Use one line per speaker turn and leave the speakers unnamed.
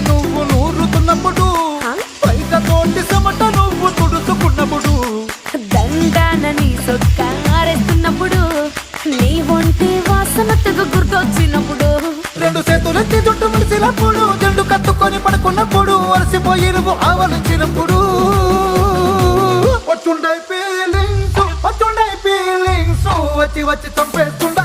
నువ్వు నూరుతున్నప్పుడు బయట తోటి సమట నువ్వు తుడుచుకున్నప్పుడు
దండాన నీ సొక్కారేస్తున్నప్పుడు నీ ఒంటి వాసన తెగ గుర్తొచ్చినప్పుడు
రెండు చేతులెత్తి జుట్టు ముడిసినప్పుడు జండు కత్తుకొని పడుకున్నప్పుడు అలసిపోయి నువ్వు ఆవలించినప్పుడు వచ్చుండై ఫీలింగ్స్ వచ్చి వచ్చి చంపేస్తుండే